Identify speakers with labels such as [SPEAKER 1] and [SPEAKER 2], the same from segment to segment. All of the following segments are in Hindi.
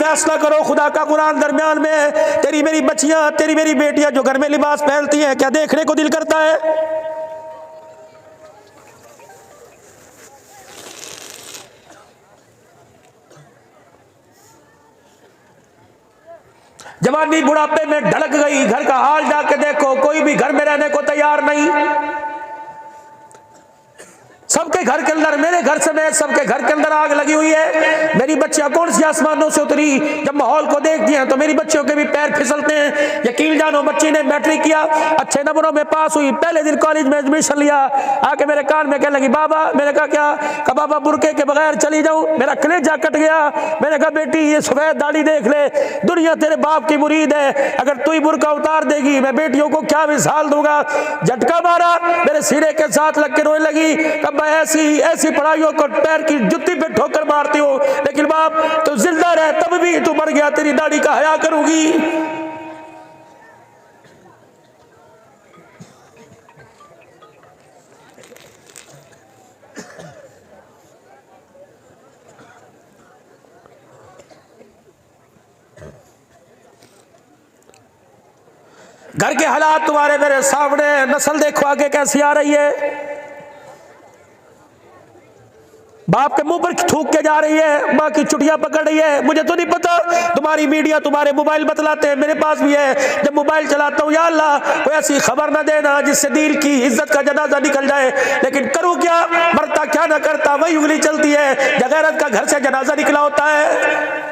[SPEAKER 1] फैसला करो खुदा का कुरान दरमियान में, तेरी मेरी बच्चियां, तेरी मेरी बेटियां जो घर में लिबास पहनती हैं, क्या देखने को दिल करता है? जवानी बुढ़ापे में ढलक गई, घर का हाल जाके देखो, कोई भी घर में रहने को तैयार नहीं। सबके घर के अंदर, मेरे घर समेत सबके घर के अंदर आग लगी हुई है। मेरी बच्चियां कौन सी आसमानों से उतरी, जब माहौल को देखती हैं तो मेरी बच्चियों के भी पैर फिसलते हैं। यकीन जानो, बच्ची ने मैट्रिक किया, अच्छे नंबरों में पास हुई, पहले दिन कॉलेज में एडमिशन लिया, आके मेरे कान में कहने लगी बाबा, मैंने कहा क्या? कहा बाबा बुरके के बगैर चली जाऊं। मेरा कलेजा कट गया। मैंने कहा बेटी ये सफेद दाढ़ी देख ले, दुनिया तेरे बाप की मुरीद है, अगर तू ही बुरका उतार देगी मैं बेटियों को क्या मिसाल दूंगा। झटका मारा, मेरे सिरे के साथ लग के रोने लगी। कब ऐसी ऐसी पढ़ाइयों को पैर की जुत्ती पे ठोकर मारती हो, लेकिन बाप तू जिंदा रह, तब भी तू मर गया, तेरी दाढ़ी का हया करूंगी। घर के हालात तुम्हारे मेरे सामने, नस्ल देखो आगे कैसी आ रही है। बाप के मुंह पर थूक के जा रही है, माँ की चुटिया पकड़ रही है। मुझे तो नहीं पता, तुम्हारी मीडिया तुम्हारे मोबाइल बतलाते हैं, मेरे पास भी है। जब मोबाइल चलाता हूँ, या अल्लाह कोई ऐसी खबर ना देना जिससे दिल की इज्जत का जनाजा निकल जाए, लेकिन करूँ क्या, मरता क्या ना करता वही उंगली चलती है। जगैरत का घर से जनाजा निकला होता है।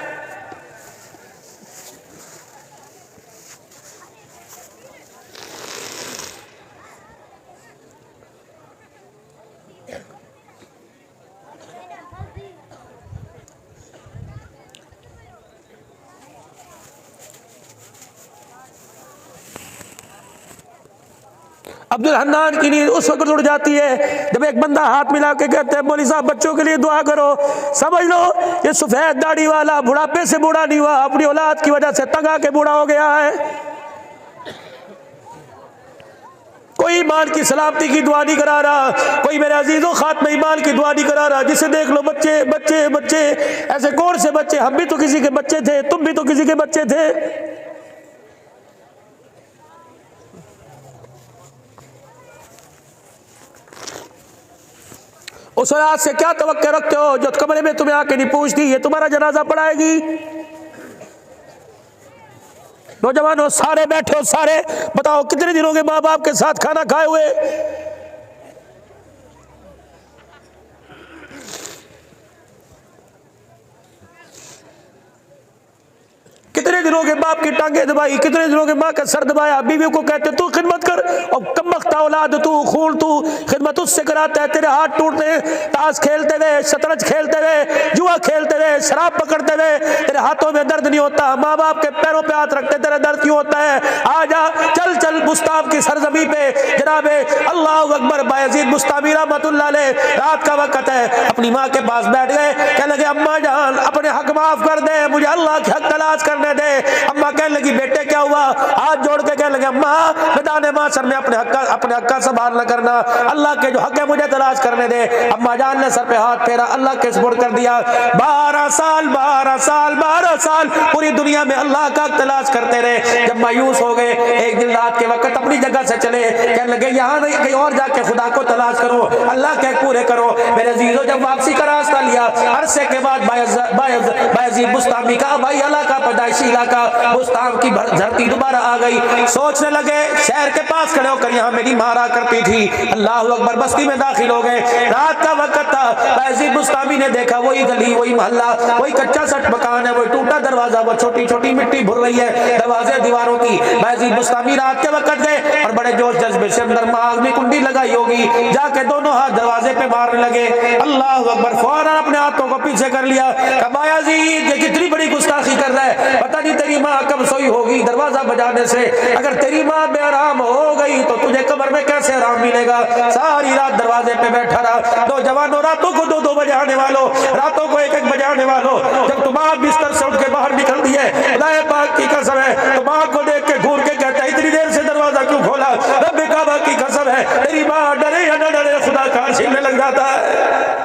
[SPEAKER 1] अब्दुल हन्नान की नींद उस वक्त उड़ जाती है जब एक बंदा हाथ मिला के कहते हैं मौलवी साहब बच्चों के लिए दुआ करो। समझ लो ये सफेद दाढ़ी वाला बुढ़ापे से बूढ़ा नहीं हुआ, अपनी औलाद की वजह से तंग आके बूढ़ा हो गया है। कोई ईमान की सलामती की दुआ नहीं करा रहा, कोई मेरे अजीजों खात्मे ईमान की दुआ नहीं करा रहा। जिसे देख लो बच्चे बच्चे बच्चे, ऐसे कौन से बच्चे? हम भी तो किसी के बच्चे थे, तुम भी तो किसी के बच्चे थे। उस औलाद से क्या तवक्को रखते हो जो कमरे में तुम्हें आके नहीं पूछती ये तुम्हारा जनाजा पढ़ाएगी? नौजवानों सारे बैठे हो, सारे बताओ कितने दिनों के माँ बाप के साथ खाना खाए हुए? कितने दिनों के बाप की टांगे दबाई, कितने दिनों के माँ का सर दबाया। बीवी को कहते तू खिदमत कर, और कमबख्ता औलाद तू, खून तू, खिदमत उससे कराता है। तेरे हाथ टूटते हैं ताश खेलते हुए, शतरंज खेलते हुए, जुआ खेलते हुए, शराब पकड़ते हुए, तेरे हाथों में दर्द नहीं होता। माँ बाप के पैरों पे हाथ रखते तेरा दर्द क्यों होता है? आजा चल चल मुस्ताफ की सरजमी पे, जनाबे अल्लाह अकबर बायजीद मुस्तामी रहमतुल्लाह अलैह, रात का वक्त है, अपनी माँ के पास बैठ गए। कहने लगे अम्मा जान अपने हक माफ कर दे, मुझे अल्लाह के हक तलाश करने दे। अम्मा कहने लगी बेटे क्या हुआ? हाथ जोड़ के कहने लगे अम्मा मैदान माशर में अपने हक का सवाल न करना, अल्लाह के जो हक है मुझे तलाश करने दे। अम्मा जान ने सर पे हाथ फेरा, अल्लाह के सुपुर्द कर दिया। 12 साल पूरी दुनिया में अल्लाह का हक तलाश करते रहे। जब मायूस हो गए, एक दिन रात के वक्त अपनी जगह से चले, कहने लगे यहाँ नहीं कहीं और जाके खुदा को तलाश करो, अल्लाह के पूरे करो। मेरे अजीजों जब वापसी का रास्ता लिया, अरसे के बाद बायजीद मुस्तामी का भाई अल्लाह का पैदाइशी इलाका मुस्ताम की धरती दोबारा आ गई। सोचने लगे शहर के पास खड़े होकर यहाँ मेरी मारा करती थी। अल्लाह अकबर, बस्ती में दाखिल हो गए। रात का वक्त था। बायजीद मुस्तामी ने देखा वही गली, वही मोहल्ला, वही कच्चा सट मकान है, वही टूटा दरवाजा, वो छोटी छोटी मिट्टी भुर रही है दरवाजे दीवारों की। बायजीद मुस्तामी रात के वक्त गए और बड़े जोश जज्बे से अंदर आग में कुंडी लगाई होगी, जाके दोनों हाथ दरवाजे पे मारने लगे। अल्लाह अकबर, फौरन अपने हाथों को पीछे कर लिया। बायजीद ये कितनी बड़ी गुस्ताखी कर रहा है, पता नहीं तेरी माँ कब सोई होगी दरवाजा बजाने से। अगर तेरी माँ बेआराम हो गई तो तुझे कब्र में कैसे आराम मिलेगा? सारी रात दरवाजे पे बैठा रहा। नौजवानों रातों को 2-2 बजाने वालों, रातों को 1-1 बजाने वालों, जब तुम बिस्तर से उठ के बाहर निकल दिए, खुदाए पाक की कसम है, तो माँ को देख के घूर के कहता है इतनी देर से दरवाजा क्यों खोला? रब्बे काबा की कसम है, तेरी माँ डरे या न डरे खुदा का छीनने लग जाता है।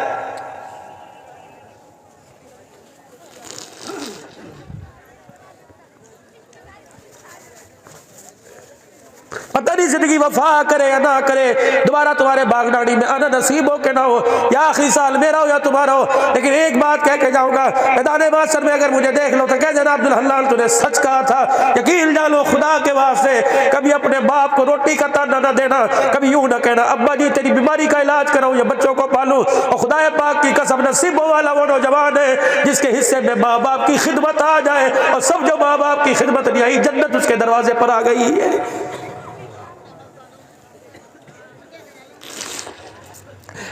[SPEAKER 1] जिंदगी वफा करे या ना करे, दोबारा तुम्हारे बागदाड़ी में आना नसीब हो के ना हो, या आखिरी साल मेरा हो या तुम्हारा हो, लेकिन एक बात कह के जाऊंगा, मैदान माशर में अगर मुझे देख लो तो कह देना अब्दुल हल्लाल तूने सच कहा था। यकीन डालो खुदा के वास्ते, कभी अपने बाप को रोटी का ताना न देना, कभी यूं न कहना अब्बा जी तेरी बीमारी का इलाज कराऊं या बच्चों को पालूं। और खुदा पाक की कसम, नसीबों वाला वो नौजवान है जिसके हिस्से में माँ बाप की खिदमत आ जाए, और सब जो माँ बाप की खिदमत नहीं आई, जन्नत उसके दरवाजे पर आ गई है।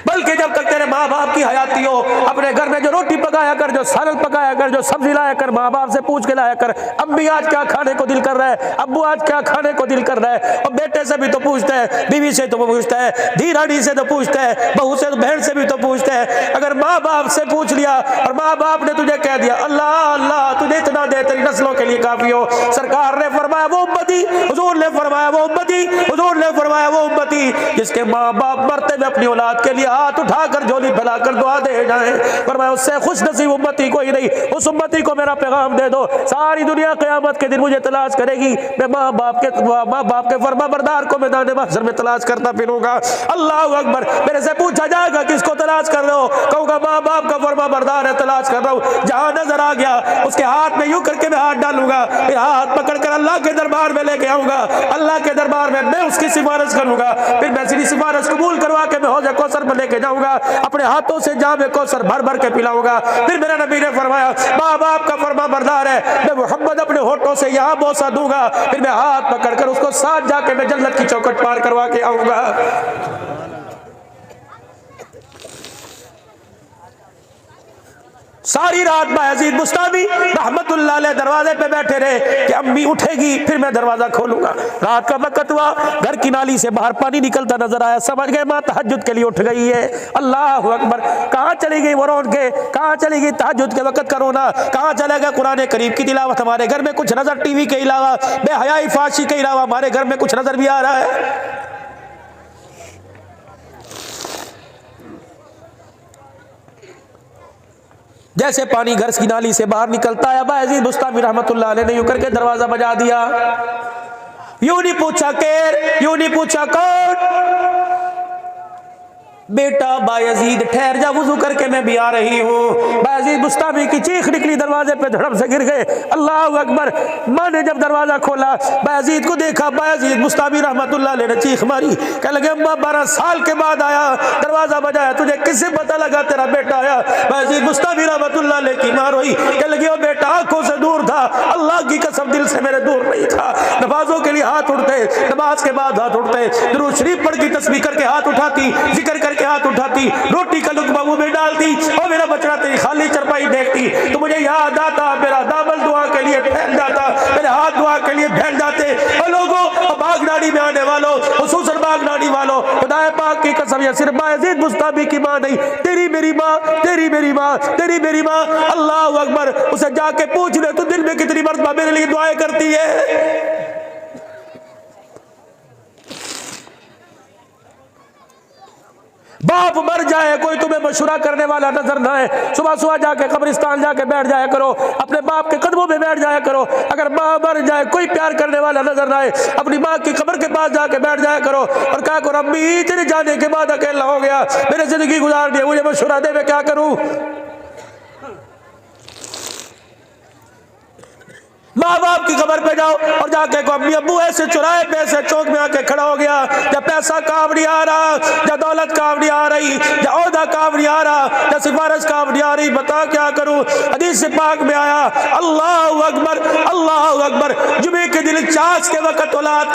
[SPEAKER 1] बल्कि जब तक तेरे माँ बाप की हयाती हो, अपने घर में जो रोटी पकाया कर, जो सालन पकाया कर, जो सब्जी लाया कर, माँ बाप से पूछ के लाया कर, अम्मी आज क्या खाने को दिल कर रहा है, अब्बू आज क्या खाने को दिल कर रहा है। और बेटे से भी तो पूछता है, बीवी से तो पूछता है, धीरानी से तो पूछता है, बहू से, बहन से भी तो पूछता है। अगर माँ बाप से पूछ लिया और माँ बाप ने तुझे कह दिया अल्लाह अल्लाह तुझे इतना दे तेरी नस्लों के लिए काफी हो। सरकार ने फरमाया वो उम्मती, हुजूर ने फरमाया वो उम्मती, हुजूर ने फरमाया वो उम्मती जिसके माँ बाप मरते में अपनी औलाद के लिए हाथ उठाकर झोली फैलाकर दुआ दे जाए, फरमाया उससे खुश नसीब उम्मती कोई नहीं। उस उम्मती को मेरा पैगाम दे दो, सारी दुनिया क़यामत के दिन मुझे तलाश करेगी, मैं माँ बाप के फरमाबरदार को मैदान महशर में तलाश करता फिरूंगा। अल्लाह अकबर। मेरे से पूछा जाएगा किसको तलाश कर रहे हो, कहूँगा माँ बाप का फरमाबरदार है, तलाश कर रहा हूँ। जहाँ नजर आ गया उसके हाथ में यूं करके मैं हाथ डालूंगा, फिर हाथ पकड़कर अल्लाह के दरबार में लेके आऊंगा, अल्लाह के दरबार में मैं उसकी सिफारिश करूंगा, फिर मैं तेरी सिफारिश कबूल करवा के मैं हौज़ कौसर में लेके जाऊंगा, अपने हाथों से जामे कौसर भर भर के पिलाऊंगा। फिर मेरा नबी ने फरमाया माँ बाप का फरमाबरदार है, मैं मोहम्मद अपने होठों से यहाँ बोसा दूंगा, फिर मैं हाथ पकड़कर उसको साथ जाके मैं जन्नत की चौखट पार करवा के आऊंगा। सारी रात बायज़ीद बुस्तामी रहमतुल्लाह अलैह दरवाजे पे बैठे रहे कि अम्मी उठेगी फिर मैं दरवाजा खोलूंगा। रात का वक्त हुआ, घर की नाली से बाहर पानी निकलता नजर आया, समझ गए माँ तहज्जुद के लिए उठ गई है। अल्लाह अकबर। कहाँ चली गई वो रौन के, कहाँ चली गई तहज्जुद के वक्त का रोना, कहाँ चला गया कुरान करीम की तिलावत। हमारे घर में कुछ नजर टीवी के अलावा, बेहयाई फाशी के अलावा हमारे घर में कुछ नजर भी आ रहा है। जैसे पानी घर की नाली से बाहर निकलता है, बायज़ीद बुस्तामी रहमतुल्लाह अलैह ने यूं करके दरवाजा बजा दिया। यूं नहीं पूछा केर, यूं नहीं पूछा कौन, बेटा बायज़ीद ठहर जा, वुज़ू करके मैं भी आ रही हूँ। बायज़ीद बुस्तामी की चीख निकली, दरवाजे पे धड़म से गिर गए। अल्लाह अकबर। माँ ने जब दरवाजा खोला, बायज़ीद को देखा, बायज़ीद बुस्तामी रहमतुल्लाह अलैह ने चीख मारी, कह लगे अम्मा 12 साल के बाद आया, दरवाजा बजाया, तुझे किससे पता लगा तेरा बेटा आया। बायज़ीद बुस्तामी रहमतुल्लाह अलैह की माँ रोई, कह लगी ओ बेटा आंखों से दूर था, अल्लाह की कसम दिल से मेरे दूर नहीं था। नमाजों के लिए हाथ उठते, नमाज के बाद हाथ उठते, दुरूद शरीफ पढ़ की तस्बीह करके हाथ उठाती, जिक्र करके हाथ उठाती, रोटी का लुक़मा मुंह में डालती, और मेरा बचड़ा तेरी खाली चरपाई देखती तो मुझे याद आता, मेरा दामन दुआ के लिए फैल जाता, मेरे हाथ दुआ के लिए फैल जाते। और लोगों, बागदाड़ी में आने वालों, खुसूसन बागदाड़ी वालों, खुदा पाक की कसम, ये सिर्फ बायज़ीद बुस्तामी की माँ नहीं, तेरी मेरी माँ, तेरी मेरी माँ, तेरी मेरी माँ। अल्लाह अकबर। उसे जाके पूछ ले तू दिल में कितनी मर्तबा मेरे लिए दुआएं करती है। बाप मर जाए, कोई तुम्हें मशवरा करने वाला नजर ना है, सुबह सुबह जाके कब्रिस्तान जाके बैठ जाया करो, अपने बाप के कदमों में बैठ जाया करो। अगर माँ मर जाए, कोई प्यार करने वाला नजर ना आए, अपनी माँ की कब्र के पास जाके बैठ जाया करो और कहा करो अम्मी तेरे जाने के बाद अकेला हो गया, मेरे जिंदगी गुजार दी, मुझे मशवरा दे मैं क्या करूं। माँ बाप की खबर पे जाओ और जाके को अम्मी अब्बू ऐसे चुराए पैसे चौक में आके खड़ा हो गया, जब पैसा काम नहीं आ रहा, जब दौलत काम नहीं आ रही, जब औहदा काम नहीं आ रहा, जब सिफारिश काम नहीं आ रही, बता क्या करूं। हदीस पाक में आया अल्लाह अकबर, अल्लाह अकबर। जुमे के दिन चाश के वक्त औलाद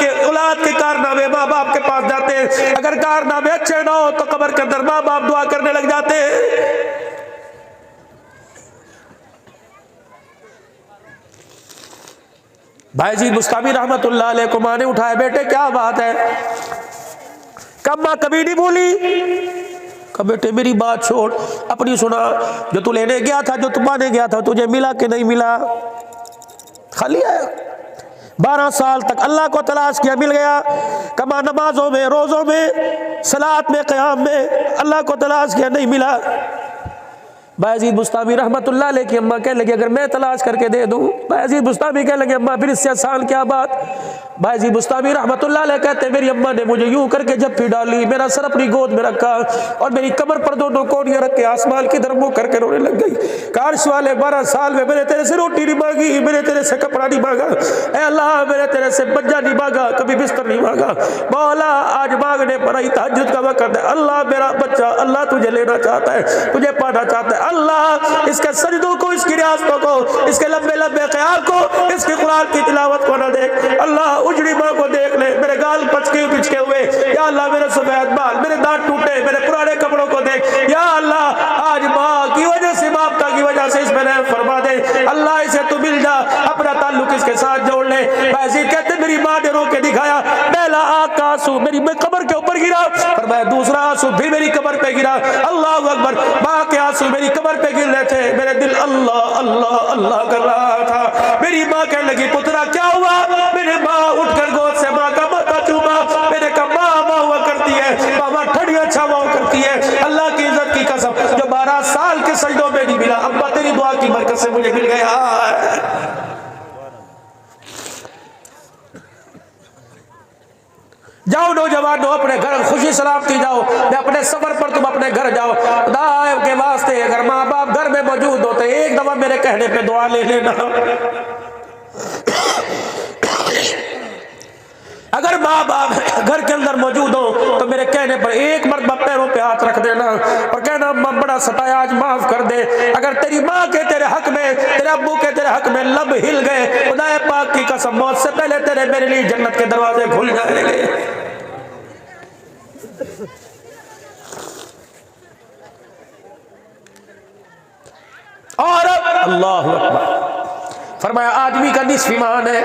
[SPEAKER 1] के कारनामे माँ बाप के पास जाते हैं, अगर कारनामे अच्छे ना हो तो कब्र के अंदर माँ बाप दुआ करने लग जाते हैं। बायज़ीद बुस्तामी रहमतुल्लाह अलैह को माँ ने उठाया, बेटे क्या बात है। कब माँ कभी नहीं बोली, कब बेटे मेरी बात छोड़, अपनी सुना, जो तू लेने गया था, जो तू पाने गया था, तुझे मिला कि नहीं मिला। खाली आया, 12 साल तक अल्लाह को तलाश किया, मिल गया। कमा नमाजों में, रोज़ों में, सलात में, क़याम में अल्लाह को तलाश किया, नहीं मिला। बायज़ीद बुस्तामी रहमतुल्लाह अलैह की अम्मा कह लगी अगर मैं तलाश करके दे दूं। बायज़ीद बुस्तामी कह लगे अम्मा फिर इससे आसान क्या बात। बाजी बुस्तामी रहमतुल्लाह अलैह कहते मेरी अम्मा ने मुझे यूं करके जप्पी डाली, मेरा सर अपनी गोद में रखा और मेरी कमर पर दोनों कोड़ियां रख के आसमान की तरफ मुंह करके रोने लग गई। काश वाले 12 साल में मैंने तेरे से रोटी नहीं मांगी, मैंने तेरे से कपड़ा नहीं मांगा, ऐ अल्लाह मैंने तेरे से बज्जा नहीं मांगा, कभी बिस्तर नहीं मांगा। मौला आज मांगने पर आई, तहज्जुद का वक्त है, अल्लाह मेरा बच्चा, अल्लाह तुझे लेना चाहता है, तुझे पाना चाहता है। अल्लाह इसके सजदों को, इसकी रियासतों को, इसके लंबे लंबे ख्याल को, इसके कुरान की तिलावत को न देख। अल्लाह उजड़ी माँ को देख ले, मेरे गाल पिचके हुए, या अल्लाह मेरे सफेद बाल, मेरे दांत टूटे, मेरे पुराने कपड़ों को देख। या अल्लाह आज माँ की वजह से, बापता की वजह से इसमें रहम फरमा दे। अल्लाह इसे तू मिल जा, अपना ताल्लुक इसके साथ जोड़ ले। बाजीद कहते मेरी माँ ने रो के दिखाया, पहला आँख का आंसू मेरी कमर के ऊपर गिरा, और मैं दूसरा आंसू फिर मेरी कमर पे गिरा। अल्लाह अकबर, माँ के आंसू मेरी कमर पे गिर रहे थे, मेरे दिल अल्लाह अल्लाह अल्लाह कर रहा था। मेरी माँ कहने लगी पुत्रा क्या हुआ? मेरे माँ उठकर गोद से माँ का माथा चूमा, मैंने कहा माँ हुआ करती है, मामा ठंडिया छावा करती है। अल्लाह की इज्जत की कसम, जो 12 साल के सजदों में नहीं मिला, अम्मा तेरी दुआ की बरकत से मुझे मिल गया। जाओ नौजवानों, अपने घर खुशी सलामती जाओ, मैं अपने सफर पर तुम अपने घर जाओ। खुदा के वास्ते अगर माँ बाप घर में मौजूद होते, एक दफा मेरे कहने पे दुआ ले लेना। अगर माँ बाप घर के अंदर मौजूद हो तो मेरे कहने पर एक मरतबा पैरों पे हाथ रख देना और कहना अम्मा बड़ा सताया, आज माफ कर दे। अगर तेरी माँ के तेरे हक में, तेरे अब्बू के तेरे हक में लब हिल गए, खुदा पाक की कसम मौत से पहले तेरे मेरे लिए जन्नत के दरवाजे खुल जाएंगे। और अल्लाह अकबर, फरमाया आदमी का निस्फ ईमान है,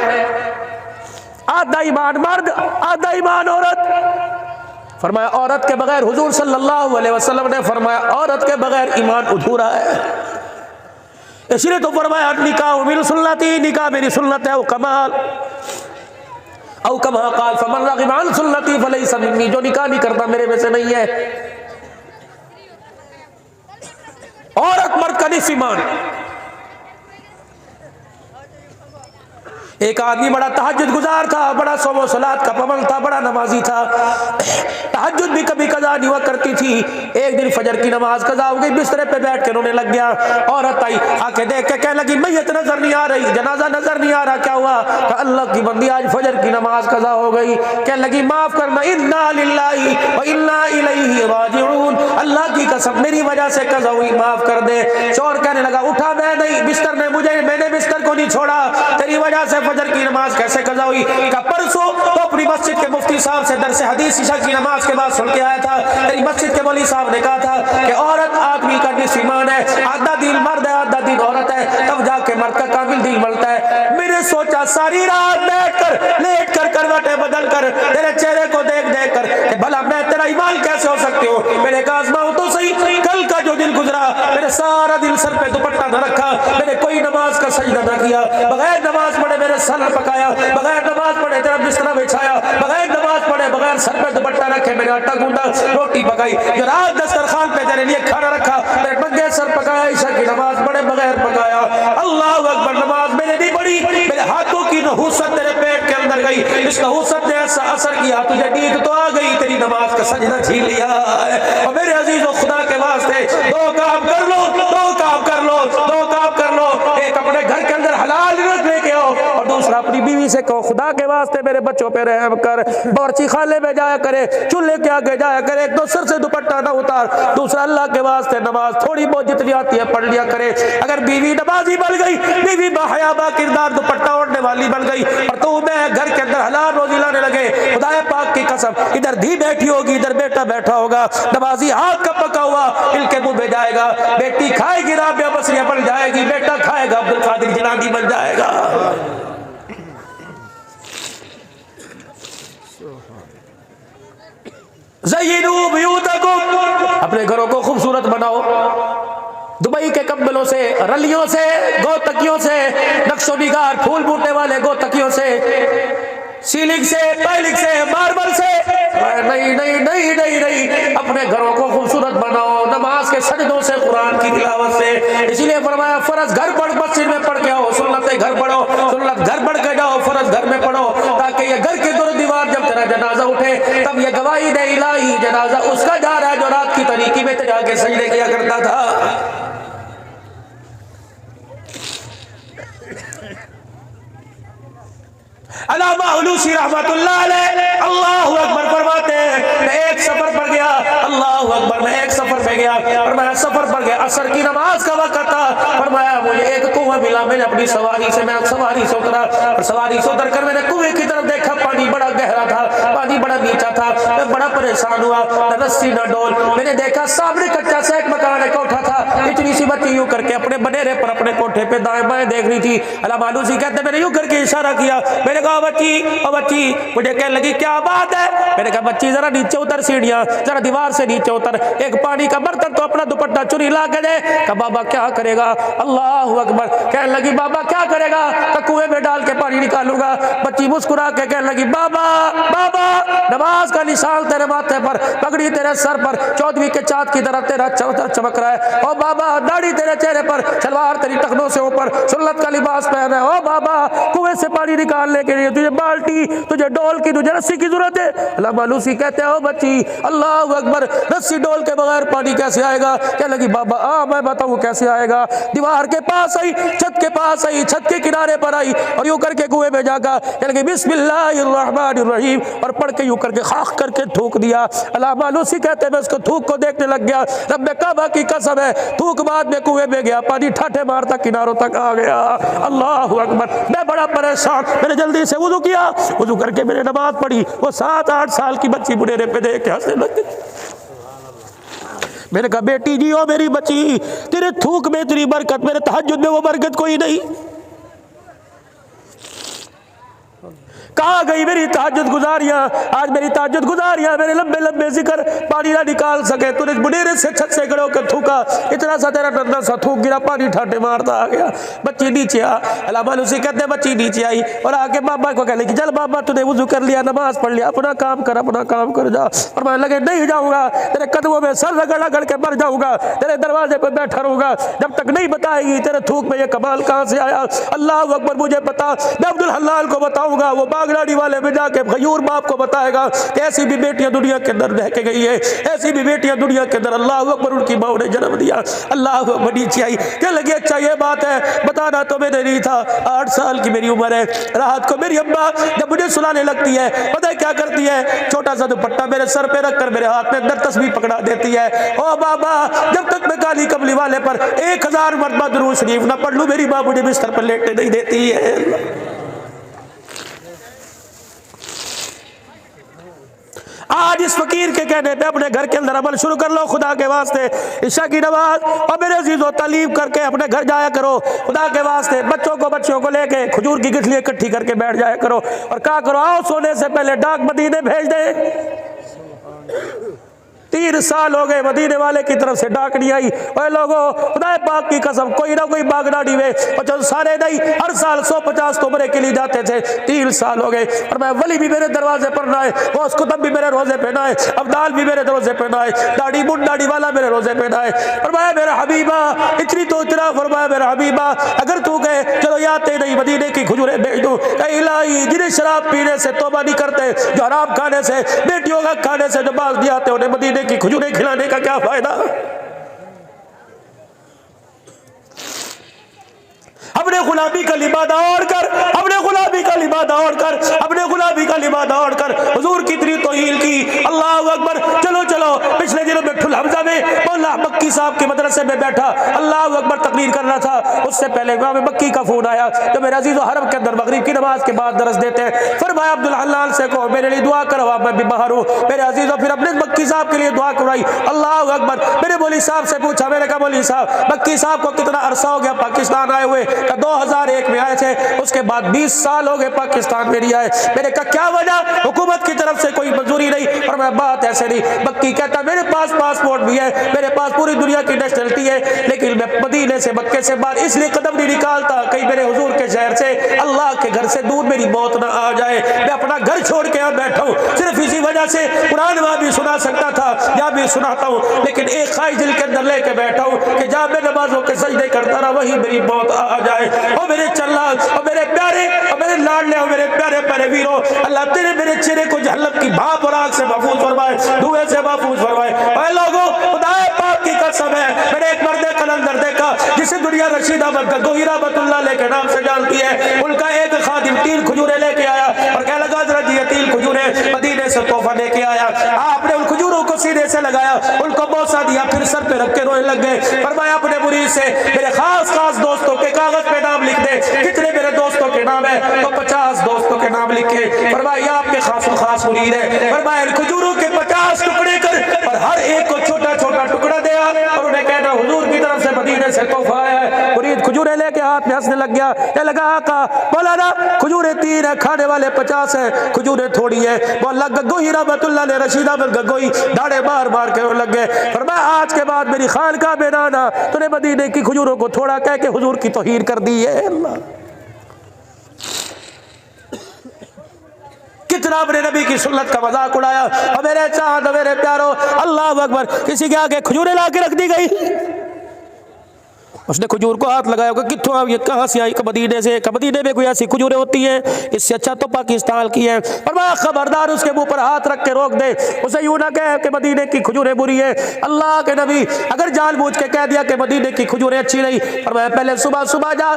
[SPEAKER 1] आधा ईमान मर्द, आधा ईमान औरत। फरमाया औरत के बगैर, हुजूर सल्लल्लाहु अलैहि वसल्लम ने फरमाया औरत के बगैर ईमान अधूरा है। इसलिए तो फरमाया निकाह मेरी सुन्नती, निकाह मेरी सुन्नत है। कमाल औ कमा काल फमन रगिब अन सुन्नती फलैसा मिन्नी, जो निकाह नहीं करता मेरे में से नहीं है। औरत मर्द का निस्फ ईमान। एक आदमी बड़ा तहज्जुद गुजार था, बड़ा सौम सलात का पाबंद था, बड़ा नमाजी था। तहज्जुद भी कभी कज़ा नहीं हुआ करती थी। एक दिन फजर की नमाज कज़ा हो गई, बिस्तरे पे बैठ के रोने लग गया। औरत आई, आके देख के कहने लगी मैयत नजर नहीं आ रही, जनाजा नजर नहीं आ रहा, क्या हुआ? अल्लाह की बंदी आज फजर की नमाज कज़ा हो गई। कहने लगी माफ करना, इन्ना लिल्लाहि व इन्ना इलैहि राजिऊन, अल्लाह की कसम मेरी वजह से कज़ा हुई, माफ कर दे। चोर कहने लगा उठा मैं नहीं, बिस्तर ने मुझे, मैंने बिस्तर को नहीं छोड़ा, तेरी वजह से फजर की नमाज कैसे कज़ा हुई? का परसों तो अपनी मस्जिद के मुफ्ती साहब से दरस हदीस ईशा की नमाज के बाद सुन के आया था। तेरी मस्जिद के मौलवी साहब ने कहा था कि औरत आदमी का निस्फ ईमान है, आधा दिन मर्द है आधा दिन औरत है, तब जाके मर्द का कामिल दिन बनता है। मैंने सोचा सारी रात बैठकर लेट कर करवटें बदल कर तेरे चेहरे को देख देख कर कि भला मैं तेरा ईमान कैसे हो सकती हूँ। मैंने कहा आजमाओ तो सही। कल का जो दिन गुजरा, मैंने सारा दिन सर पे दुपट्टा न रखा, मैंने कोई नमाज का सजदा न किया, बगैर नमाज पढ़े मेरे सर पकाया, बगैर नमाज पढ़े तेरा बिस्तरा बिछाया, बगैर नमाज पढ़े बगैर सर पे दुपट्टा रखे मैंने आटा गूंदा, रोटी पकाई, जो रात दस्तरखान पे तेरे लिए खाना रखा, मेरे नंगे सर पकाया, ईशा की नमाज पढ़े बगैर पकाया। अल्लाह अकबर, नमाज मैंने नहीं पढ़ी, मेरे हाथों की नहूसत तेरे पेट के अंदर गई, इस नहूसत ने ऐसा असर किया, तुझे नींद तो आ गई, तेरी नमाज का सजदा छीन लिया है। और मेरे अजीजों खुदा के वास्ते दो काम कर लो, दो काम कर लो, दो काम कर लो। एक अपने घर के अंदर हलाल रिज़्क़ लेके आओ, और दूसरा अपनी बीवी से कहो खुदा के वास्ते मेरे बच्चों पे रहम कर, बावर्ची खाने में जाया करे, चूल्हे के आगे जाया करे, एक तो सर से दुपट्टा ना उतार, दूसरा अल्लाह के वास्ते नमाज थोड़ी बहुत जितनी आती है पढ़ लिया करे। अगर बीवी नमाजी बन गई, बीवी बाहया बा किरदार दुपट्टा ओढ़ने वाली बन गई, और तू मैं घर के अंदर हलाल रोजी लाने लगे, खुदा पाक की कसम इधर धी बैठी होगी, इधर बेटा बैठा होगा, नमाजी हाथ का पका हुआ इनके मुंह में जाएगा, बेटी खाएगी राबिया बसरिया बन जाएगी, बेटा खाएगा अब्दुल कादिर जिलानी बन जाएगा। अपने घरों को खूबसूरत बनाओ, दुबई के कंबलों से, रलियों से, गोतकियों से, नक्शो निगार फूल बूटे वाले गोतकियों से, सीलिंग से, टाइलिंग से, मार्बल से, नहीं नहीं नहीं नहीं नहीं, अपने घरों को खूबसूरत बनाओ नमाज के सजदों से, कुरान की तिलावत से। इसीलिए फरमाया फर्ज घर पढ़ मस्जिद में पढ़ के आओ, सुन्नत घर पढ़ो, सुन्नत घर पढ़ के जाओ, फर्ज घर में पढ़ो, ताकि ये जाके सजदे किया करता था। अल्लामा अलूसी रहमतुल्लाह अलैह अल्लाहु अकबर फरमाते हैं, मैं एक सफर पर गया, अल्लाहु अकबर, मैं एक सफर पे गया और मैं सफर पर गया, असर की नमाज का वक्त था। फरमाया मुझे एक कुआं मिला, मैंने अपनी सवारी से, मैं सवारी से उतरा और सवारी से उतर कर मैंने कुएं की तरफ देखा, पानी बड़ा गहरा था, पानी बड़ा नीचा था, मैं बड़ा परेशान हुआ, न रस्सी न डोल। मैंने देखा सामने कच्चा सा एक मकान, एक कोठा था, इतनी सी बच्ची यूं करके अपने बनेरे पर अपने कोठे पे दाएं बाएं देख रही थी। अल्लामा अलूसी कहते मैंने यूं करके इशारा किया, मैंने कहा बच्ची, ओ बच्ची। मुझे कहने लगी क्या बात है? मैंने कहा बच्ची जरा नीचे उतर, सीढ़ियां जरा दीवार से नीचे उतर, एक पानी का बर्तन तो अपना दुपट्टा चुरी ला के दे। कहा बाबा क्या करेगा? अल्लाहु अकबर। कहने लगी बाबा क्या करेगा? कुएं में डाल के पानी निकालूंगा। बच्ची मुस्कुरा के कहने लगी बाबा बाबा, नमाज का निशान तेरे माथे पर, पगड़ी तेरे सर पर, 14वीं के चाँद की तरह तेरा चमक रहा है। ओ बाबा दाढ़ी तेरे चेहरे पर, सलवार तेरी टखनों से ऊपर, सुन्नत का लिबास पहना है। ओ बाबा कुएं से पानी निकालने के लिए तुझे बाल्टी, तुझे डोल की, तुझे रस्सी की जरूरत है। अल्लामा अलूसी कहते हो बच्ची, अल्लाहु अकबर, रस्सी डोल के बगैर पानी कैसे आएगा? कहने लगी बाबा मैं बताऊं कैसे आएगा। दीवार के पास आई, छत के पास आई, छत के किनारे पर आई और यूं करके कुएं में जाकर कहने लगी बिस्मिल्लाहिर्रहमानिर्रहीम और पढ़ के यूं करके खाक करके थूक दिया। अल्लामा अलूसी कहते मैं उसको थूक को देखने लग गया। रब्बे काबा की कसम है, थूक बाद में कुएं में गया, पानी ठाठे मारता किनारों तक आ गया। अल्लाहु अकबर। मैं बड़ा परेशान, मैंने जल्दी से वुजू किया, वुजू करके मैंने नमाज पढ़ी। वो 7-8 साल की बच्ची बुढ़ेरे पे देख के हंसने लग गई। मैंने कहा बेटी जी ओ मेरी बच्ची, तेरे थूक में तेरी बरकत, मेरे तहज्जुद में वो बरकत कोई नहीं। कहाँ गई मेरी तहज्जुद गुजारियां? आज मेरी तहज्जुद गुजारियां मेरे लंबे लंबे जिक्र पानी ना निकाल सके। तूने बुढ़ेरे से छत से खड़े होकर थूका, इतना सा तेरा नन्ना सा थूक गिरा, पानी ठाटे मारता आ गया। बच्ची नीचे आ, अल्लामा अलूसी कहते बच्ची नीचे आई और आके बाबा को कहने की चल बाबा तूने वुजू कर लिया, नमाज पढ़ लिया, अपना काम कर जा। और मैं लगे नहीं जाऊंगा, तेरे कदमों में सर रगड़ रगड़ के मर जाऊंगा, तेरे दरवाजे पर बैठा रहूंगा जब तक नहीं बताएगी तेरे थूक में ये कमाल कहाँ से आया। अल्लाह अकबर, मुझे पता, मैं अब्दुल हलाल को बताऊंगा, वो बागलाड़ी वाले में जाके गयूर बाप को बताएगा कि ऐसी भी बेटियां दुनिया के अंदर रह के गई है, ऐसी भी बेटियां दुनिया के अंदर अल्लाह अकबर उनकी माँ ने जन्म दिया। अल्लाह अकबर नीचे आई, क्या लगे अच्छा ये बात है, बताना तो मैंने नहीं था। 8 साल की मेरी उम्र है, रात को मेरी अम्मा जब मुझे सुलाने लगती है पता है क्या करती है? छोटा सा दुपट्टा मेरे सर पे रख कर मेरे हाथ में अंदर तस्बीह पकड़ा देती है। ओ बाबा जब तक मैं काली कमली वाले पर 1000 मरतबा दुरूद शरीफ ना पढ़ लूं मेरी माँ मुझे बिस्तर पर लेटने नहीं देती है। आज इस फकीर के कहने पे अपने घर के अंदर अमल शुरू कर लो खुदा के वास्ते। इशा की नमाज और मेरे अजीजों तालीम करके अपने घर जाया करो खुदा के वास्ते। बच्चों को लेके खजूर की गिठली इकट्ठी करके बैठ जाया करो और क्या करो, आओ सोने से पहले डाक मदीने भेज दे। 3 साल हो गए मदीने वाले की तरफ से डाक नहीं आई। ओए लोगों खुदा पाक की कसम कोई ना कोई बागनाड़ी में और जो सारे नहीं हर साल 150 उम्रे के लिए जाते थे। 3 साल हो गए और मैं वली भी मेरे दरवाजे पर ना है, वो कुतुब भी मेरे रोजे पे ना है, अब्दाल भी मेरे रोजे पे ना है, दाढ़ी मुंड दाढ़ी वाला मेरे रोजे पे ना है। फरमाया मेरा हबीबा इतनी तो इतना, फरमाया मेरा हबीबा अगर तू गए चलो याते नहीं मदीने की खजूरें भेज दूं। इलाही जिन्हें शराब पीने से तौबा नहीं करते, जो हराम खाने से बेटियों का खाने से जो बाज दिया उन्हें मदीने की खजूरें खिलाने का क्या फायदा? अपने गुलाबी का लिबादा ओढ़ कर, अपने गुलाबी का लिबादा ओढ़ कर, अपने गुलाबी का लिबादा ओढ़ कर हुजूर की इतनी तौहील की। अल्लाह अकबर। चलो चलो पिछले दिनों में ठुल हमजा में मौला मक्की साहब के मदरसे में बैठा अल्लाह अकबर तकरीर कर रहा था, उससे पहले इमाम मक्की का फोन आया तो मेरे अजीज़ो हरम के अंदर मगरिब की नमाज के बाद दरस देते हैं। फरमाया अब्दुल हलाल से कहो मेरे लिए दुआ करो, मैं भी बाहर हूँ। मेरे अजीज़ो फिर अपने मक्की साहब के लिए दुआ करवाई। अल्लाह अकबर। मेरे मौलवी साहब से पूछा, मैंने कहा मौलवी साहब मक्की साहब को कितना अरसा हो गया पाकिस्तान आए हुए? 2001 में आए थे, उसके बाद 20 साल हो गए पाकिस्तान में नहीं आए। मैंने कहा क्या वजह? हुकूमत की तरफ से कोई मंजूरी नहीं। और मैं बात ऐसे नहीं। मक्की कहता मेरे पास पासपोर्ट भी है, मेरे पास पूरी दुनिया की नेशनलिटी है, लेकिन मैं मदीने से मक्के से बाहर इसलिए कदम नहीं निकालता कहीं मेरे हुजूर के शहर से अल्लाह के घर से दूर मेरी मौत ना आ जाए। मैं अपना घर छोड़ के यहाँ बैठा हूँ सिर्फ इसी वजह से। कुरान वहां भी सुना सकता था, यहाँ भी सुनाता हूँ, लेकिन एक ख्वाहिश दिल के अंदर लेके बैठा हूँ कि जहाँ मैं नमाजों के सजदे करता रहा वही मेरी मौत आ जाए। और मेरे चल्ला और मेरे प्यारे और मेरे लाडले और मेरे प्यारे प्यारे वीरों, अल्लाह तेरे मेरे चेहरे को जहन्नम की भाप और आग से महफूज फरमाए, धुएं से महफूज फरमाए। ऐ लोगों खुदा पाक की नाम है। मैंने एक मर्द कलंदर देखा जिसे दुनिया रशीद अहमद गंगोही रहमतुल्लाह अलैह के नाम से जानती है। उनका एक खादिम 3 खजूरें लेके आया और कह लगा हज़रत जी 3 खजूरें मदीने से तोहफा लेके आया। आपने उन खजूरों को सीने से लगाया, उनको बोसा दिया, फिर सर पे रख के रोने लग गए। फरमाया अपने मुरीद से मेरे खास दोस्तों के कागज पे नाम लिख दे। कितने मेरे दोस्तों के नाम है? तो 50 दोस्तों के नाम लिखे। फरमाया आपके खास मुरीद है। फरमाया खजूरों के 50 टुकड़े कर और हर एक को छोटा छोटा टुकड़ा दिया और उन्हें कहना हुजूर की तरफ से मदीने से तोहफा आया है। मुरीद खजूरें लेके हाथ में हंसने लग गया। क्या लगा आका मौलाना खजूरें 3 है, खाने वाले 50 है, खजूरें थोड़ी है। मौला गंगोही रहमतुल्लाह अलैह रशीद अहमद गंगोही दाढ़े मार मार के रोने लग गए। फरमाया आज के बाद मेरी खानकाह में ना आना, तूने मदीने की खजूरों को थोड़ा कह के हुजूर की तौहीन कर दी है। अल्लाह कितना अपने नबी की सुन्नत का मजाक उड़ाया। और मेरे चांद मेरे प्यारो अल्लाह अकबर, किसी के आगे खजूरें ला के रख दी गई। उसने खजूर को हाथ लगाया, कितों ये कहाँ से आई? मदीने से। मदीने में कोई ऐसी खजूरें होती हैं, इससे अच्छा तो पाकिस्तान की है। और मैं खबरदार उसके मुंह पर हाथ रख के रोक दे, उसे यूं ना कहे कि मदीने की खजूरें बुरी है। अल्लाह के नबी अगर जानबूझ के कह दिया कि मदीने की खजूरें अच्छी नहीं, और मैं पहले सुबह जा,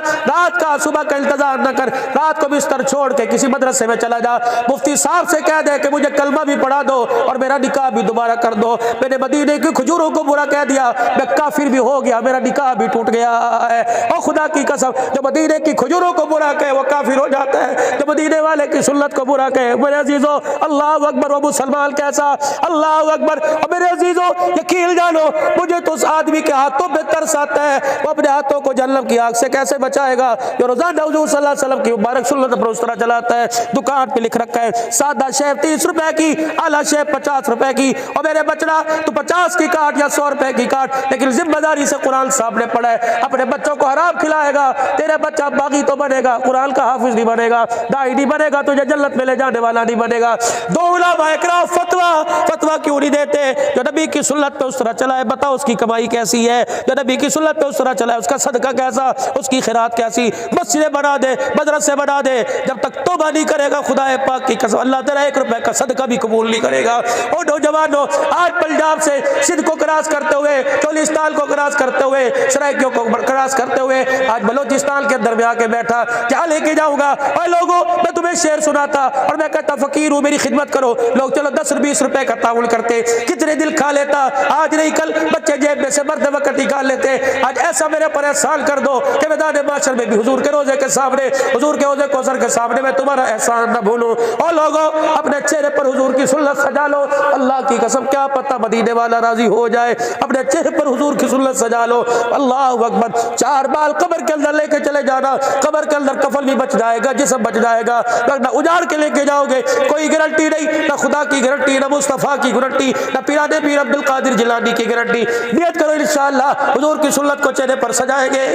[SPEAKER 1] सुबह का इंतजार न कर, रात को बिस्तर छोड़ के किसी मदरसे में चला जा, मुफ्ती साहब से कह दे कि मुझे कलमा भी पढ़ा दो और मेरा निकाह भी दोबारा कर दो। मैंने मदीने की खजूरों को बुरा कह दिया, मैं काफिर भी हो गया, मेरा निकाह भी टूट गया है। और खुदा की कसम जो मदीने की खजूरों को बुरा कहे वो काफिर हो जाता है, जो मदीने वाले की सुन्नत को बुरा कहे। मेरे अजीजों अल्लाह अकबर, वो मुसलमान कैसा, अल्लाह अकबर। और मेरे अजीजों यकीन जानो, मुझे तो उस आदमी के हाथों पे तरस आता है, वो अपने हाथों को जहन्नम की आग से कैसे बचाएगा, जो रोजाना हुजूर सल्लल्लाहु अलैहि वसल्लम की मुबारक सुन्नत पर उस तरह चलाता है। दुकान पे लिख रखा है सादा शेव 30 रुपए की, आला शेव 50 रुपए की। और मेरे बचड़ा तो 50 की काट या 100 रुपए की काट, लेकिन जिम्मेदारी से कुरान साहब ने पढ़ा है, अपने बच्चों को हराम खिलाएगा, तेरे बच्चा बागी तो बनेगा, कुरान का हाफिज नहीं बनेगा, दाई नहीं बनेगा, तुझे जन्नत में ले जाने वाला नहीं बनेगा। 2 उलमा इकराम फतवा क्यों नहीं देते? जो नबी की सुन्नत पे उस तरह चला है, बताओ उसकी कमाई कैसी है? जो नबी की सुन्नत पे उस तरह चला है, उसका सदका कैसा, उसकी खैरात कैसी? मस्जिदें बना दे, मदरसे बना दे, जब तक तौबा नहीं करेगा खुदा पाक की कसम अल्लाह तेरा 1 रुपए का सदका भी कबूल नहीं करेगा। और नौजवानों, आज पंजाब से सिंध को क्रॉस करते हुए, चोलिस्तान को क्रॉस करते हुए, सराइकियों को क्रॉस करते हुए आज बलोचिस्तान के अंदर में आके बैठा, क्या लेके जाऊंगा? और लोगों, मैं तुम्हें शेर सुनाता और मैं कहता फकीर हूं, मेरी खिदमत करो। लोग चलो 10-20 रुपए का ताउल करते, कितने दिल खा लेता। आज नहीं कल बच्चे जेब में से मरते वक्त निकाल लेते। आज ऐसा मेरे पर एहसान कर दो कि मैदान माशर में भी हुजूर के रोजे के सामने, हुजूर के रोजे कौसर के सामने मैं तुम्हारा एहसान न भूलूं। और लोगों, अपने चेहरे पर हुजूर की सुन्नत सजा लो, अल्लाह की कसम क्या पता मदीने वाला राजी हो जाए। अपने चेहरे पर हुजूर की सुन्नत सजा लो। अल्लाह अकबर। 4 बाल कब्र के अंदर लेके चले जाना, कब्र के अंदर कफन भी बच जाएगा, जिस्म बच जाएगा, वरना उजाड़ के लेके जाओगे, कोई गारंटी नहीं, ना खुदा की गारंटी, ना मुस्तफा की गारंटी, ना पीराने पीर अब्दुल कादिर जिलानी की गारंटी। नियत करो इंशाअल्लाह हुजूर की सुन्नत को चेहरे पर सजाएंगे,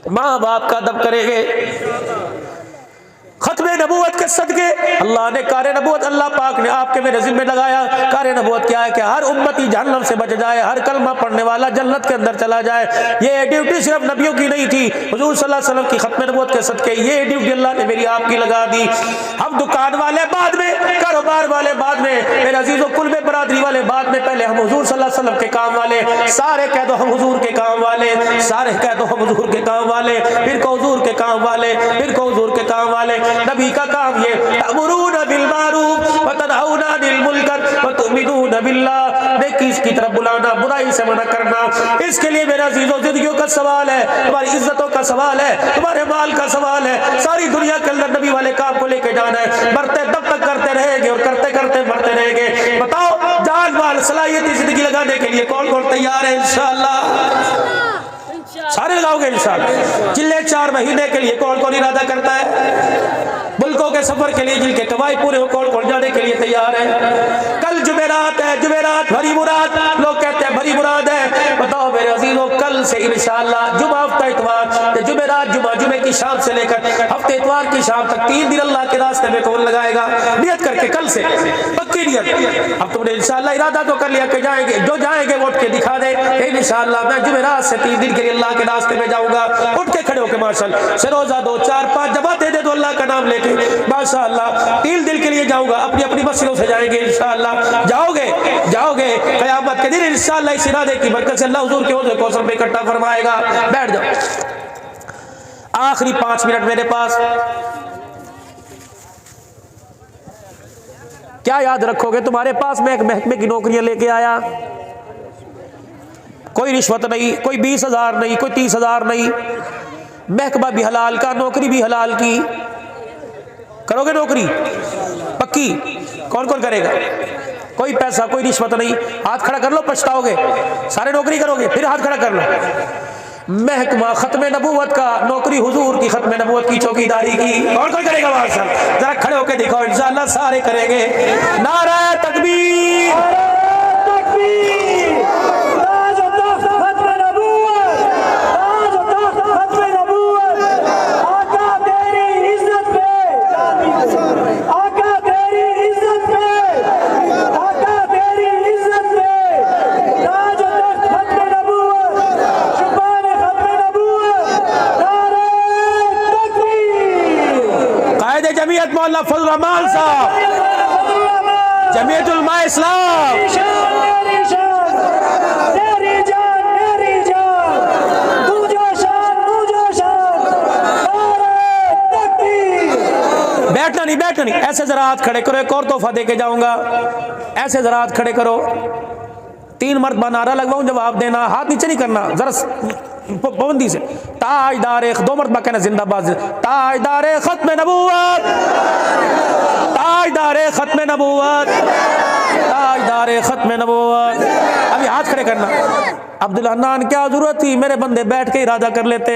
[SPEAKER 1] माँ बाप का अदब करेंगे, खत्मे नबूवत के सदके अल्लाह ने कार नबूवत, अल्लाह पाक ने आपके मेरे जिम्मे लगाया। कार नबूवत क्या है कि हर उम्मती जहन्नम से बच जाए, हर कलमा पढ़ने वाला जन्नत के अंदर चला जाए। ये ड्यूटी सिर्फ नबियों की नहीं थी, हुजूर सल्लल्लाहु अलैहि वसल्लम की खत्मे नबूवत के सदके ये ड्यूटी अल्लाह ने मेरी आपकी लगा दी। हम दुकान वाले बाद में, कारोबार वाले बाद में, मेरे अजीजों कुल में बरादरी वाले बाद में, पहले हम हुजूर सल्लल्लाहु अलैहि वसल्लम के काम वाले। सारे कह दो हम हुजूर के काम वाले, सारे कह दो हम हुजूर के काम वाले, फिर को हुजूर के काम वाले, फिर को हुजूर के काम वाले। नबी का काम ये तअमुरूना बिल मारूफ व तनहौना अनिल मुनकर व तु'मिनूना बिल्लाह, नेकी की तरफ बुलाना, बुराई से मना करना। इसके लिए मेरे अजीजों जिंदगियों का सवाल है, तुम्हारी इज्जतों का सवाल है, तुम्हारे माल का सवाल है। सारी दुनिया के अंदर नबी वाले काम को लेके जाना है, मरते तब तक करते रहेंगे और करते करते मरते रहेंगे। बताओ जान माल सलाहियत जिंदगी लगाने के लिए कौन कौन तैयार है? इंशाअल्लाह सारे लगाओगे इंशाअल्लाह। चिल्ले 4 महीने के लिए कौन कौन इरादा करता है? मुल्कों के सफर के लिए जिनके कमाई पूरे हो कौन कौन जाने के लिए तैयार है? कल जुमेरात है, जुमेरात भरी मुराद, लोग कहते हैं भरी मुराद है। बताओ मेरे अजीजों लो कल से इंशाअल्लाह जुमा हफ्ता इतवार, जुमेरात जुमा, जुमे की शाम से लेकर हफ्ते इतवार की शाम तक 3 दिन अल्लाह के रास्ते में कौन लगाएगा, नियत करके कल से, पक्की नियत। अब तुमने इंशाअल्लाह इरादा तो कर लिया कि जाएंगे, जो जाएंगे वो उठ के दिखा दे इंशाअल्लाह मैं जुमेरात से 3 दिन के लिए अल्लाह के रास्ते में जाऊंगा। उठ के खड़े होकर माशाअल्लाह से रोजा 2 4 5 जमाते दे दो अल्लाह का नाम लेके, माशाअल्लाह 3 दिन के लिए जाऊंगा, अपनी अपनी मस्जिदों से जाएंगे इंशाअल्लाह। जाओगे क़यामत के दिन इंशाअल्लाह इस इरादे की बरकत से अल्लाह हुजूर के हौज़ कौसर में इकट्ठा फरमाएगा। बैठ जाओ, आखिरी 5 मिनट मेरे पास। क्या याद रखोगे? तुम्हारे पास मैं एक महकमे की नौकरियां लेके आया, कोई रिश्वत नहीं, कोई 20,000 नहीं, कोई 30,000 नहीं, महकमा भी हलाल का, नौकरी भी हलाल की। करोगे नौकरी पक्की? कौन कौन करेगा? कोई पैसा कोई रिश्वत नहीं, हाथ खड़ा कर लो, पछताओगे। सारे नौकरी करोगे? फिर हाथ खड़ा कर लो। महकमा खत्मे नबूवत का, नौकरी हुजूर की खत्मे नबूवत की चौकीदारी की, कौन कौन करेगा? वहां से जरा खड़े होकर दिखाओ, इंशाअल्लाह सारे करेंगे। नारा तकबीर, जमीयत मौलाना फजल रहमान साहब, जमीयतुल उलमा इस्लाम, बैठना नहीं, ऐसे जरा हाथ खड़े करो, एक और तोहफा देके जाऊंगा। ऐसे जरा हाथ खड़े करो, 3 मरतबा नारा लगवाऊं, जवाब देना, हाथ नीचे नहीं करना, जरा पाबंदी से। ताजदारे, 2 मरतबा कहना जिंदाबाद, ताजदारे खत्मे नबूवत, ताजदारे खत्मे नबूवत, ताजदारे खत्मे नबूवत। अभी हाथ खड़े करना। अब्दुल हन्नान क्या जरूरत थी, मेरे बंदे बैठ के इरादा कर लेते।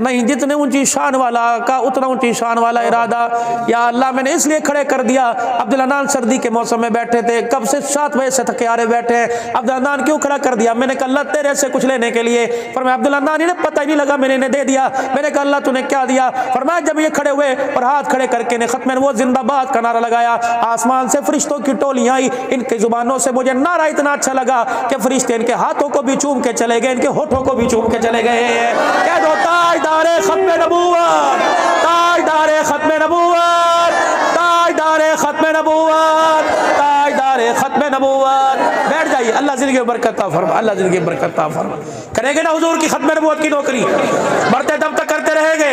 [SPEAKER 1] नहीं, जितने ऊंची शान वाला का उतना ऊंची शान वाला इरादा। या अल्लाह मैंने इसलिए खड़े कर दिया, अब्दुल हन्नान सर्दी के मौसम में बैठे थे, कब से 7 बजे से थके आ रहे बैठे हैं। अब्दुल हन्नान क्यों खड़ा कर दिया? मैंने कहा अल्लाह तेरे से कुछ लेने के लिए। फरमाया अब्दुल हन्नान इन्हें पता ही नहीं लगा, मैंने इन्हें दे दिया। मैंने कहा अल्लाह तूने क्या दिया? फरमाया जब ये खड़े हुए और हाथ खड़े करके ने खत्म वो जिंदाबाद का नारा लगाया, आसमान से फरिश्तों की टोलियां आई। इनकी जुबानों से मुझे नारा इतना अच्छा लगा कि फरिश्ते इनके हाथों को भी चूम के चले गए, इनके होठों को भी चूम के चले गए। कह दो ताजदारे खत्मे नबूवत, ताजदारे खत्मे नबूवत, ताजदारे खत्मे नबूवत, ताजदारे खत्मे नबूवत। बैठ जाइए, अल्लाह जिंदगी में बरकत अता फरमा, अल्लाह जिंदगी में बरकत अता फरमा। करेंगे ना हुजूर की खत्मे नबूवत की नौकरी? मरते दम तक करते रहेंगे।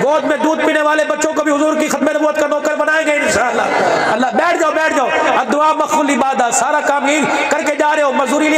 [SPEAKER 1] गोद में दूध पीने वाले बच्चों को भी हुजूर की खत्मे नबूवत का नौकर बनाएंगे इंशाअल्लाह। अल्लाह बैठ जाओ, दुआ मखबूल इबादत, सारा काम यही करके जा रहे हो, मजदूरी